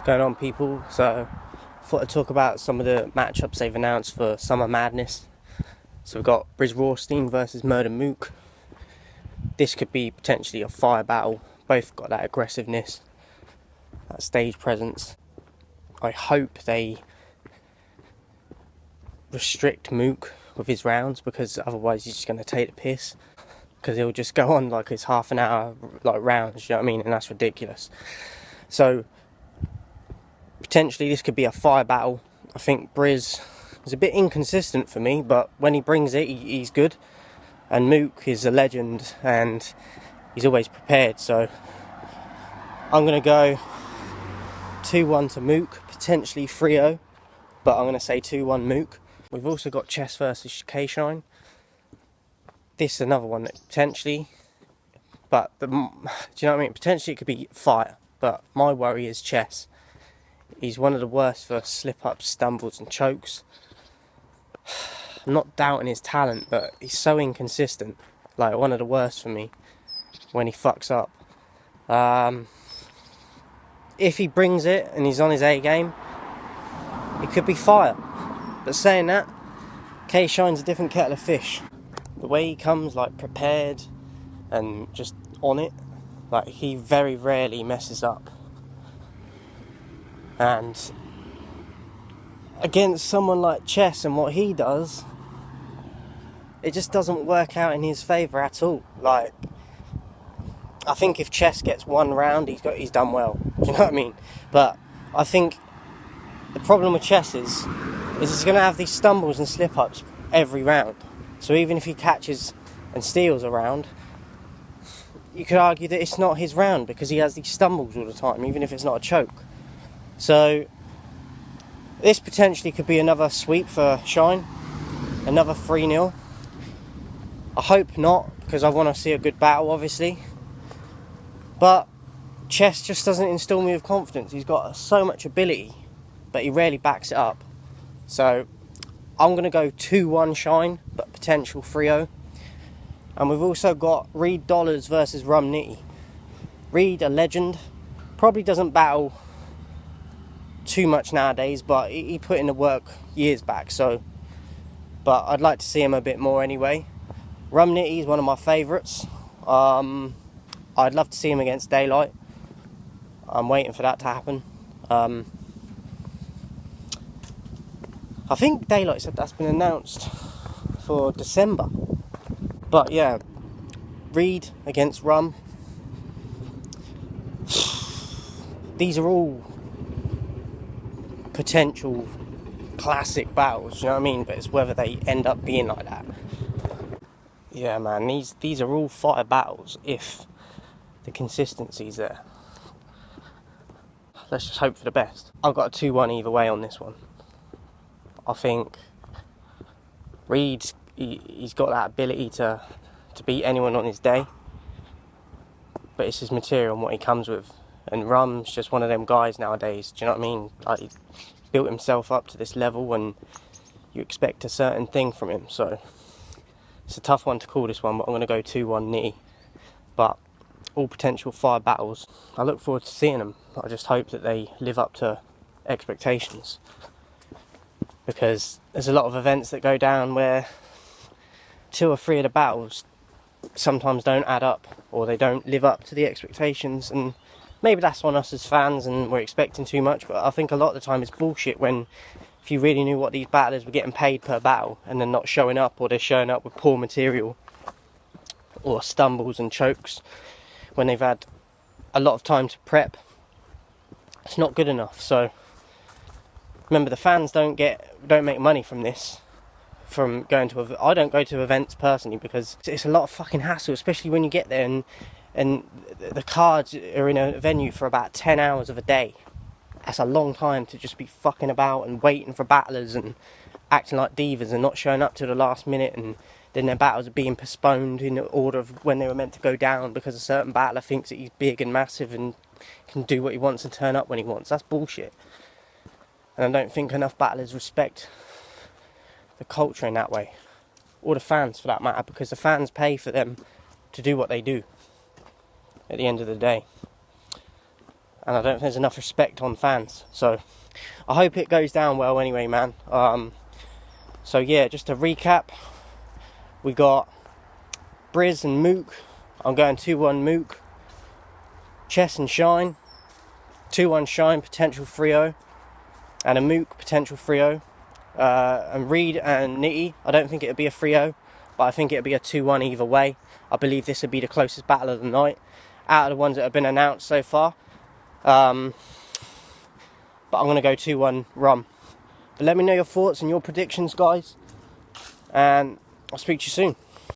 Going on, people? So I thought I'd talk about some of the matchups they've announced for Summer Madness. So we've got Briz Rawstein versus Murder Mook. This could be potentially a fire battle. Both got that aggressiveness, that stage presence. I hope they restrict Mook with his rounds, because otherwise he's just going to take the piss. Because he'll just go on like his half an hour like rounds, you know what I mean? And that's ridiculous. So potentially this could be a fire battle. I think Briz is a bit inconsistent for me, but when he brings it, he's good. And Mook is a legend, and he's always prepared. So I'm going to go 2-1 to Mook, potentially 3-0, but I'm going to say 2-1 Mook. We've also got Chess versus K-Shine. This is another one that potentially, but do you know what I mean? Potentially it could be fire, but my worry is Chess. He's one of the worst for slip-ups, stumbles and chokes. I'm not doubting his talent, but he's so inconsistent. Like, one of the worst for me when he fucks up. If he brings it and he's on his A game, it could be fire. But saying that, K-Shine's a different kettle of fish. The way he comes, like, prepared and just on it, like, he very rarely messes up. And against someone like Chess and what he does, it just doesn't work out in his favour at all. Like, I think if Chess gets one round, he's done well. Do you know what I mean? But I think the problem with Chess is he's going to have these stumbles and slip-ups every round. So even if he catches and steals a round, you could argue that it's not his round because he has these stumbles all the time, even if it's not a choke. So this potentially could be another sweep for Shine, another 3-0. I hope not, because I want to see a good battle, obviously. But Chess just doesn't instill me with confidence. He's got so much ability, but he rarely backs it up. So I'm going to go 2-1 Shine, but potential 3-0. And we've also got Reed Dollars versus Rum Nitty. Reed, a legend, probably doesn't battle too much nowadays, but he put in the work years back. So, but I'd like to see him a bit more anyway. Rum Nitty is one of my favourites. I'd love to see him against Daylight. I'm waiting for that to happen. I think Daylight said that's been announced for December. But yeah, Reed against Rum. These are all potential classic battles, you know what I mean? But it's whether they end up being like that. Yeah, man, these are all fire battles if the consistency's there. Let's just hope for the best. I've got a 2-1 either way on this one. I think Reed's he's got that ability to beat anyone on his day, but it's his material and what he comes with. And Rum's just one of them guys nowadays, do you know what I mean? Like, he built himself up to this level and you expect a certain thing from him. So it's a tough one to call, this one, but I'm going to go 2-1 Nitty. But all potential fire battles. I look forward to seeing them. I just hope that they live up to expectations, because there's a lot of events that go down where 2 or 3 of the battles sometimes don't add up, or they don't live up to the expectations, and maybe that's on us as fans and we're expecting too much. But I think a lot of the time it's bullshit when, if you really knew what these battlers were getting paid per battle and they're not showing up, or they're showing up with poor material or stumbles and chokes when they've had a lot of time to prep, it's not good enough. So remember, the fans don't make money from this, from going to I don't go to events personally because it's a lot of fucking hassle, especially when you get there and the cards are in a venue for about 10 hours of a day. That's a long time to just be fucking about and waiting for battlers and acting like divas and not showing up to the last minute, and then their battles are being postponed in order of when they were meant to go down because a certain battler thinks that he's big and massive and can do what he wants and turn up when he wants. That's bullshit. And I don't think enough battlers respect the culture in that way, or the fans for that matter, because the fans pay for them to do what they do at the end of the day. and I don't think there's enough respect on fans. So I hope it goes down well anyway, man. So yeah, just to recap, we got Briz and Mook. I'm going 2-1 Mook. Chess and Shine. 2-1 Shine, potential 3-0. And a Mook, potential 3-0. And Reed and Nitty, I don't think it would be a 3-0, but I think it would be a 2-1 either way. I believe this would be the closest battle of the night out of the ones that have been announced so far. But I'm going to go 2-1 Rum. But let me know your thoughts and your predictions, guys. And I'll speak to you soon.